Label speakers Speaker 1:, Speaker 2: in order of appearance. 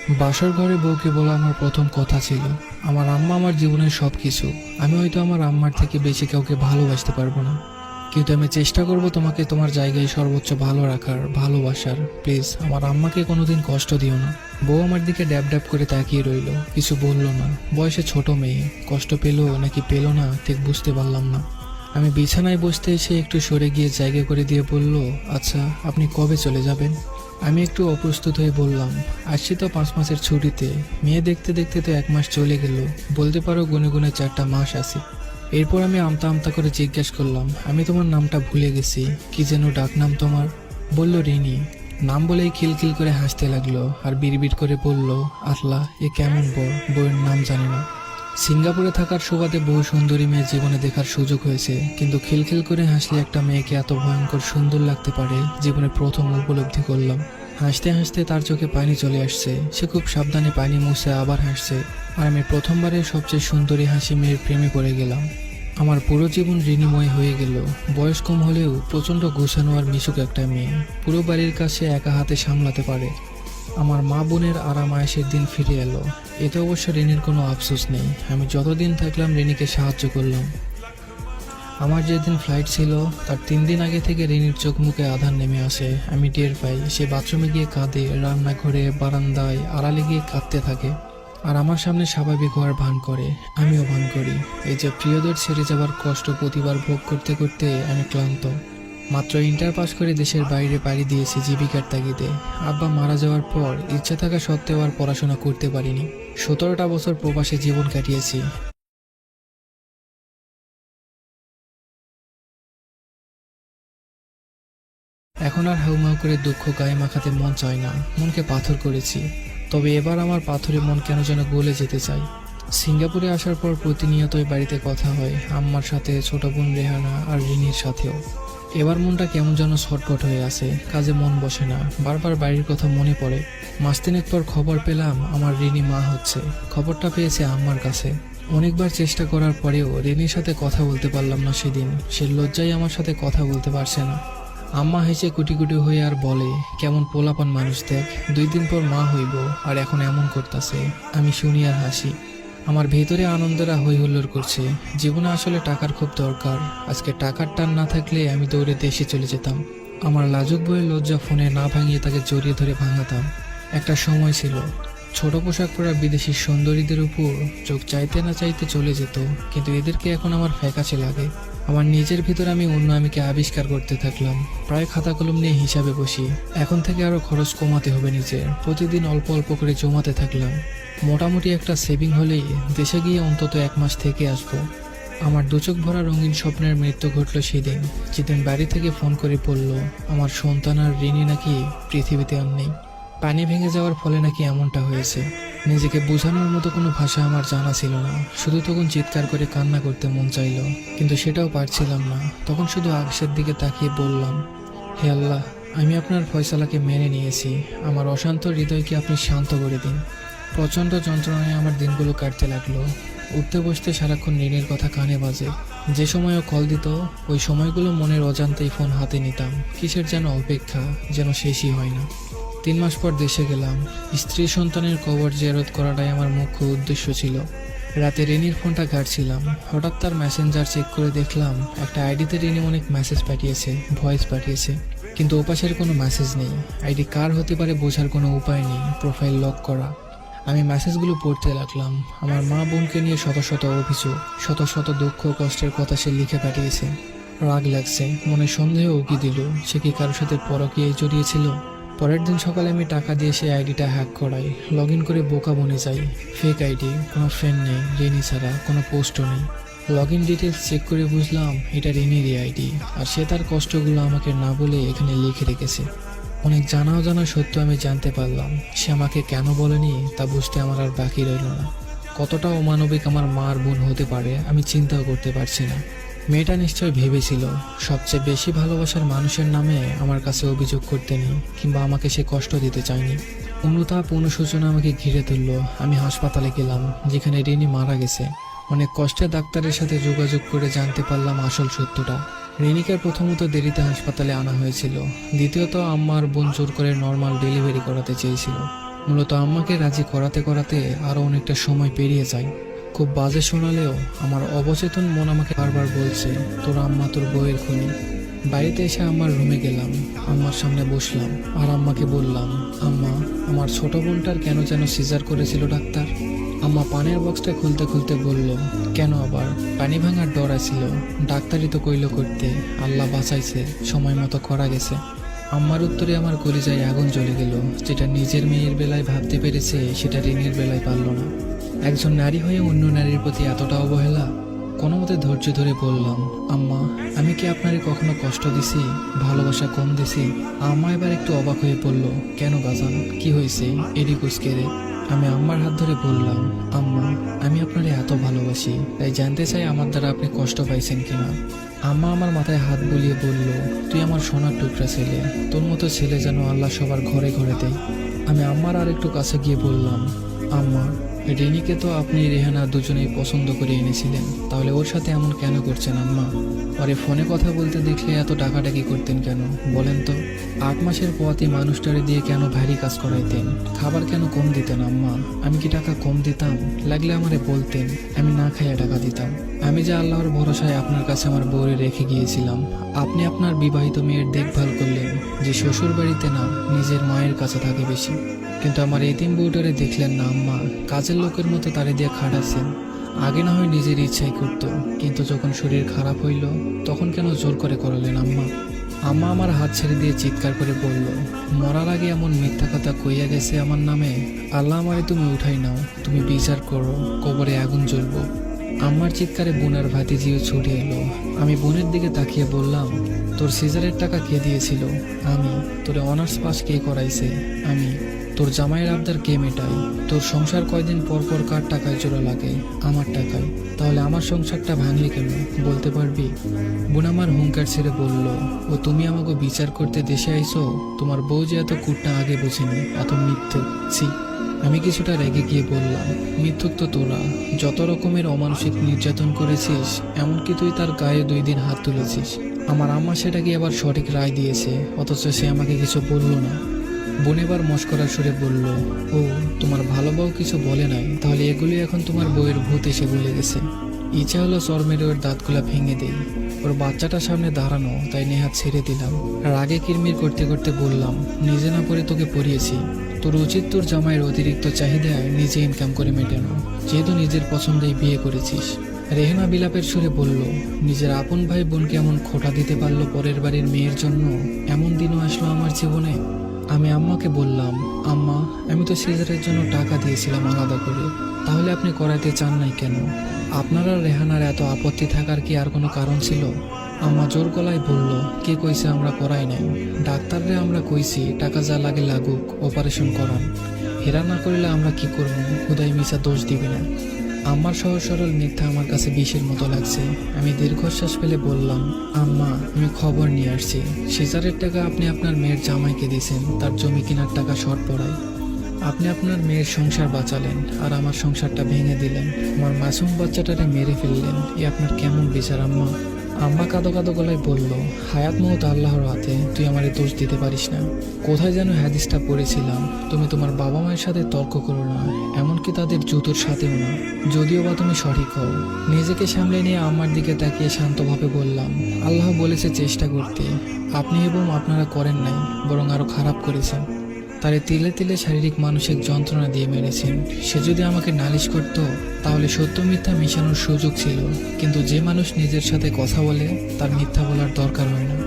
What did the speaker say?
Speaker 1: বাসার ঘরে বউকে বলা আমার প্রথম কথা ছিল। আমার আম্মা আমার জীবনের সব কিছু। আমি হয়তো আমার আম্মার থেকে বেশি কাউকে ভালোবাসতে পারবো না, কিন্তু আমি চেষ্টা করব তোমাকে তোমার জায়গায় সর্বোচ্চ ভালো রাখার, ভালোবাসার। প্লিজ আমার আম্মাকে কোনোদিন কষ্ট দিও না। বউ আমার দিকে ড্যাব ড্যাব করে তাকিয়ে রইল, কিছু বলল না। বয়সে ছোট মেয়ে, কষ্ট পেলো নাকি পেলো না ঠিক বুঝতে পারলাম না। আমি বিছানায় বসতে এসে একটু সরে গিয়ে জায়গা করে দিয়ে বলল, আচ্ছা আপনি কবে চলে যাবেন? আমি একটু অপ্রস্তুত হয়ে বললাম, আসছি তো 5 মাসের ছুটিতে। মেয়ে দেখতে দেখতে তো 1 মাস চলে গেল, বলতে পারো গুনে গুনে 4টা মাস আছে। এরপর আমি আমতা আমতা করে জিজ্ঞেস করলাম, আমি তোমার নামটা ভুলে গেছি, কি যেন ডাক নাম তোমার? বলল রিনি। নাম বলেই খিলখিল করে হাসতে লাগলো আর বিড়বিড় করে বলল, আল্লাহ এ কেমন বউ, বউয়ের নাম জানি না। সিঙ্গাপুরে থাকার সুবাদে বহু সুন্দরী মেয়ে জীবনে দেখার সুযোগ হয়েছে, কিন্তু খিলখিল করে হাসলে একটা মেয়েকে এত ভয়ঙ্কর সুন্দর লাগতে পারে জীবনে প্রথম উপলব্ধি করলাম। হাসতে হাসতে তার চোখে পানি চলে আসছে, সে খুব সাবধানে পানি মুছে আবার হাসছে। আর আমি প্রথমবারের সবচেয়ে সুন্দরী হাসি মেয়ের প্রেমে পড়ে গেলাম। আমার পুরো জীবন ঋণীময় হয়ে গেল। বয়স কম হলেও প্রচণ্ড গোছানো আর মিশুক একটা মেয়ে, পুরো বাড়ির কাজ সে একা হাতে সামলাতে পারে। আমার মা বোনের আরাম আয়েশের দিন ফিরে এলো। এতে অবশ্য রিনির কোনো আফসোস নেই। আমি যতদিন থাকলাম রিনিকে সাহায্য করলাম। আমার যেদিন ফ্লাইট ছিল তার 3 দিন আগে থেকে রিনির চোখ মুখে আধার নেমে আসে। আমি টের পাই সে বাথরুমে গিয়ে কাঁদে, রান্নাঘরে বারান্দায় আড়ালে গিয়ে কাঁদতে থাকে, আর আমার সামনে স্বাভাবিক হওয়ার ভান করে। আমিও ভান করি। এই যে প্রিয়দের ছেড়ে যাবার কষ্ট প্রতিবার ভোগ করতে করতে আমি ক্লান্ত। মাত্র ইন্টার পাস করে দেশের বাইরে পাড়ি দিয়েছি জীবিকার তাগিদে। আব্বা মারা যাওয়ার পর ইচ্ছা থাকা সত্ত্বেও আর পড়াশোনা করতে পারিনি। 17টা বছর প্রবাসে জীবন কাটিয়েছি। এখন আর হাউমাউ করে দুঃখ গায়ে মাখাতে মন চায় না, মনকে পাথর করেছি। তবে এবার আমার পাথরে মন কেন যেন গলে যেতে চাই। সিঙ্গাপুরে আসার পর প্রতিনিয়তই বাড়িতে কথা হয়, আম্মার সাথে, ছোট বোন রেহানা আর রিনির সাথেও। এবার মনটা কেমন যেন ছটফট হয়ে আছে, কাজে মন বসে না, বারবার বাড়ির কথা মনে পড়ে। মাস তিনেক পর খবর পেলাম আমার রিনি মা হচ্ছে। খবরটা পেয়েছে আম্মার কাছে। অনেকবার চেষ্টা করার পরেও রিনির সাথে কথা বলতে পারলাম না সেদিন। সে লজ্জায় আমার সাথে কথা বলতে পারছে না। আম্মা হেসে কুটি কুটি হয়ে আর বলে, কেমন পোলাপান মানুষ দেখ, 2 দিন পর মা হইব আর এখন এমন করতেছে। আমি শুনি আর হাসি। আমার ভেতরে আনন্দরা হই হুল্লোড় করছে। জীবনে আসলে টাকার খুব দরকার। আজকে টাকার টান না থাকলে আমি দৌড়ে দেশে চলে যেতাম। আমার লাজুক বইয়ের লজ্জা ফোনে না ভাঙিয়ে তাকে জড়িয়ে ধরে ভাঙাতাম। একটা সময় ছিল ছোট পোশাক পরা বিদেশি সুন্দরীদের উপর চোখ চাইতে না চাইতে চলে যেত, কিন্তু এদেরকে এখন আমার ফ্যাকাশে লাগে। আমার নিজের ভিতর আমি অন্য আমিকে আবিষ্কার করতে থাকলাম। প্রায় খাতা কলম নিয়ে হিসাবে বসি। এখন থেকে আরো খরচ কমাতে হবে নিজের। প্রতিদিন অল্প অল্প করে জমাতে থাকলাম। মোটামুটি একটা সেভিং হলেই দেশে গিয়ে অন্তত 1 মাস থেকে আসবো। আমার দুচোখ ভরা রঙিন স্বপ্নের মৃত্যু ঘটল সেদিন, যেদিন বাড়ি থেকে ফোন করে বলল আমার সন্তান আর রিনি নাকি পৃথিবীতে আর নেই। পানি ভেঙে যাওয়ার ফলে নাকি এমনটা হয়েছে। নিজেকে বোঝানোর মতো কোনো ভাষা আমার জানা ছিল না। শুধু তখন চিৎকার করে কান্না করতে মন চাইল, কিন্তু সেটাও পারছিলাম না। তখন শুধু আকাশের দিকে তাকিয়ে বললাম, হে আল্লাহ, আমি আপনার ফয়সালাকে মেনে নিয়েছি। আমার অশান্ত হৃদয়কে আপনি শান্ত করে দিন। প্রচণ্ড যন্ত্রণায় আমার দিনগুলো কাটতে লাগলো। উঠতে বসতে সারাক্ষণ রিনির কথা কানে বাজে। যে সময়ও কল দিত ওই সময়গুলো মনের অজান্তেই ফোন হাতে নিতাম। কিসের যেন অপেক্ষা, যেন শেষই হয় না। 3 মাস পর দেশে গেলাম। স্ত্রী সন্তানের কবর জিয়ারত করাটাই আমার মুখ্য উদ্দেশ্য ছিল। রাতে রিনির ফোনটা ঘাঁটছিলাম, হঠাৎ তার মেসেঞ্জার চেক করে দেখলাম একটা আইডিতে রিনি অনেক মেসেজ পাঠিয়েছে, ভয়েস পাঠিয়েছে, কিন্তু ওপাশের কোনো মেসেজ নেই। আইডি কার হতে পারে বোঝার কোনো উপায় নেই, প্রোফাইল লক করা। আমি মেসেজগুলো পড়তে লাগলাম। আমার মা বোনকে নিয়ে শত শত অভিযোগ, শত শত দুঃখ কষ্টের কথা সে লিখে পাঠিয়েছে। রাগ লাগছে, মনে সন্দেহ উকি দিল, সে কি কারোর সাথে পরকীয়ায় জড়িয়েছিল। পরের দিন সকালে আমি টাকা দিয়ে সেই আইডিটা হ্যাক করাই, লগ ইন করে বোকা বনে যাই। ফেক আইডি, কোনো ফ্রেন্ড নেই, রিনি ছাড়া কোনো পোস্টও নেই। লগ ইন ডিটেলস চেক করে বুঝলাম এটা রিনিরই আইডি, আর সে তার কষ্টগুলো আমাকে না বলে এখানে লিখে রেখেছে। অনেক জানা অজানা সত্য আমি জানতে পারলাম। সে আমাকে কেন বলেনি তা বুঝতে আমার আর বাকি রইল না। কতটা অমানবিক আমার মা আর বোন হতে পারে আমি চিন্তাও করতে পারছি না। মেয়েটা নিশ্চয় ভেবেছিল সবচেয়ে বেশি ভালোবাসার মানুষের নামে আমার কাছে অভিযোগ করতে নেই, কিংবা আমাকে সে কষ্ট দিতে চায়নি। অনুতাপ অনুশোচনা আমাকে ঘিরে তুলল। আমি হাসপাতালে গেলাম, যেখানে রিনি মারা গেছে। অনেক কষ্টে ডাক্তারের সাথে যোগাযোগ করে জানতে পারলাম আসল সত্যটা। রিনিকে প্রথমত দেরিতে হাসপাতালে আনা হয়েছিল, দ্বিতীয়ত আম্মা আর বোন জোর করে নর্মাল ডেলিভারি করাতে চেয়েছিল। মূলত আম্মাকে রাজি করাতে করাতে আরও অনেকটা সময় পেরিয়ে যায়। খুব বাজে শোনালেও আমার অবচেতন মন আমাকে বারবার বলছে, তোর আম্মা তোর বউয়ের খুনি। বাড়িতে এসে আম্মার রুমে গেলাম, আম্মার সামনে বসলাম আর আম্মাকে বললাম, আম্মা, আমার ছোট বোনটার কেন যেন সিজার করেছিল ডাক্তার। আম্মা পানির বক্সটা খুলতে খুলতে বলল, কেন আবার? পানি ভাঙার ডর আছিল, ডাক্তারই তো কইল করতে, আল্লাহ বাঁচাইছে, সময় মতো করা গেছে। আম্মার উত্তরে আমার কলিজায় আগুন জ্বলে গেল। যেটা নিজের মেয়ের বেলায় ভাবতে পেরেছে সেটা রিনির বেলায় পারল না। একজন নারী হয়ে অন্য নারীর প্রতি এতটা অবহেলা। কোনো মতে ধৈর্য ধরে বললাম, আম্মা, আমি কি আপনারে কখনো কষ্ট দিছি, ভালোবাসা কম দিছি? আম্মা এবার একটু অবাক হয়ে বলল, কেন বাজান, কি হয়েছে? এডি কুচকে রে। আমি আম্মার হাত ধরে বললাম, আম্মা, আমি আপনারে এত ভালোবাসি, তাই জানতে চাই আমার দ্বারা আপনি কষ্ট পাইছেন কিনা। আম্মা আমার মাথায় হাত বুলিয়ে বলল, তুই আমার সোনার টুকরা ছেলে, তোর মতো ছেলে যেন আল্লাহ সবার ঘরে ঘরে দেয়। আমি আম্মার আর একটু কাছে গিয়ে বললাম, আম্মা, রিনিকে তো আপনি রেহানা দুজনেই পছন্দ করে এনেছিলেন, তাহলে ওর সাথে এমন কেন করছেন আম্মা? পরে ফোনে কথা বলতে দেখলে এত ডাকাডাকি করতেন কেন বলেন তো? 8 মাসের পথই মানুষটারে দিয়ে কেন ভারী কাজ করাইতেন? খাবার কেন কম দিতেন আম্মা? আমি কি টাকা কম দিতাম? লাগলে আমারে বলতেন, আমি না খাইয়া টাকা দিতাম। আমি যে আল্লাহর ভরসায় আপনার কাছে আমার বউরে রেখে গিয়েছিলাম, আপনি আপনার বিবাহিত মেয়ের দেখভাল করলেন, যে শ্বশুর বাড়িতে না নিজের মায়ের কাছে থাকে বেশি। কিন্তু আমার এতিম বউটারে দেখলেন না আম্মা, কাজের লোকের মতো তারে দিয়ে খাটাচ্ছেন। আগে না হয় নিজের ইচ্ছাই করতো, কিন্তু যখন শরীর খারাপ হইল তখন কেন জোর করে করালেন আম্মা? আম্মা আমার হাত ছেড়ে দিয়ে চিৎকার করে বলল, মরার আগে এমন মিথ্যা কথা কইয়া গেছে আমার নামে, আল্লাহ আমারে তুমি উঠাই নাও, তুমি বিচার করো, কবরে আগুন জ্বলবো। আম্মার চিৎকারে বোনের ভাতিজিও ছুটে এলো। আমি বোনের দিকে তাকিয়ে বললাম, তোর সিজারের টাকা কে দিয়েছিল? আমি। তোর অনার্স পাস কে করাইছে? আমি। তোর জামাইয়ের আবদার কে মেটায়? তোর সংসার কয়দিন পর পর কার টাকায় জোড়া লাগে? আমার টাকায়। তাহলে আমার সংসারটা ভাঙলি কেন বলতে পারবি? বোন আমার হুঙ্কার ছেড়ে বলল, ও তুমি আমাকে বিচার করতে দেশে আইছো? তোমার বউ যে এত কুটটা আগে বুঝিনি, এত মিথ্যুক। ছি। আমি কিছুটা রেগে গিয়ে বললাম, মিথ্যুক তো তোরা, যত রকমের অমানসিক নির্যাতন করেছিস, এমনকি তুই তার গায়ে 2 দিন হাত তুলেছিস। আমার আম্মা সেটাকে আবার সঠিক রায় দিয়েছে, অথচ সে আমাকে কিছু বলল না। বোন এবার মস্করার সুরে বলল, ও, তোমার ভালো বউ কিছু বলে নাই, তাহলে এগুলি এখন তোমার বউয়ের ভূত এসে বলে গেছে। ইচ্ছা হলো চর মেরে ওর দাঁতগুলা ভেঙে দেই। ওর বাচ্চাটার সামনে দাঁড়ানো, তাই নেহাত ছেড়ে দিলাম। রাগে কিরমির করতে করতে বললাম, নিজে না পড়ে তোকে পড়িয়েছি। তোর উচিত তোর জামাইয়ের অতিরিক্ত চাহিদায় নিজে ইনকাম করে মেটানো, যেহেতু নিজের পছন্দেই বিয়ে করেছিস। রেহানা বিলাপের সুরে বলল, নিজের আপন ভাই বোনকে এমন খোঁটা দিতে পারলো পরের বাড়ির মেয়ের জন্য? এমন দিনও আসলো আমার জীবনে। আমি আম্মাকে বললাম, আম্মা, আমি তো সিজারের জন্য টাকা দিয়েছিলাম আলাদা করে, তাহলে আপনি করাতে চান নাই কেন? আপনার আর রেহানার এত আপত্তি থাকার কি আর কোনো কারণ ছিল? আম্মা জোর গলায় বলল, কে কইছে আমরা করাই নাই? ডাক্তাররে আমরা কইছি টাকা যা লাগে লাগুক, অপারেশন করান। হেরা না করলে আমরা কি করবো? খুদাই মিছা দোষ দিবি না। আম্মার সহজ সরল মিথ্যা আমার কাছে বিষের মতো লাগছে। আমি দীর্ঘশ্বাস ফেলে বললাম, আম্মা, আমি খবর নিয়ে আসছি। সিজারের টাকা আপনি আপনার মেয়ের জামাইকে দিয়েছেন, তার জমি কেনার টাকা শর্ট পড়ায়। আপনি আপনার মেয়ের সংসার বাঁচালেন আর আমার সংসারটা ভেঙে দিলেন। আমার মাসুম বাচ্চাটারে মেরে ফেললেন। এ আপনার কেমন বিচার আম্মা? আম্মা কাঁদো কাঁদো গলায় বলল, হায়াত মৌত আল্লাহর হাতে, তুই আমারে দোষ দিতে পারিস না। কোথায় যেন হাদিসটা পড়েছিলাম, তুমি তোমার বাবা মায়ের সাথে তর্ক করো না, এমনকি তাদের জুতোর সাথেও না, যদিও বা তুমি সঠিক হও। নিজেকে সামলে নিয়ে আমার দিকে তাকিয়ে শান্তভাবে বললাম, আল্লাহ বলেছে চেষ্টা করতে, আপনি এবং আপনারা করেন নাই, বরং আরো খারাপ করেছেন। তারে তিলে তিলে শারীরিক মানসিক যন্ত্রণা দিয়ে মেরেছেন। সে যদি আমাকে নালিশ করত, তাহলে সত্য মিথ্যা মিশানোর সুযোগ ছিল, কিন্তু যে মানুষ নিজের সাথে কথা বলে তার মিথ্যা বলার দরকার হয় না।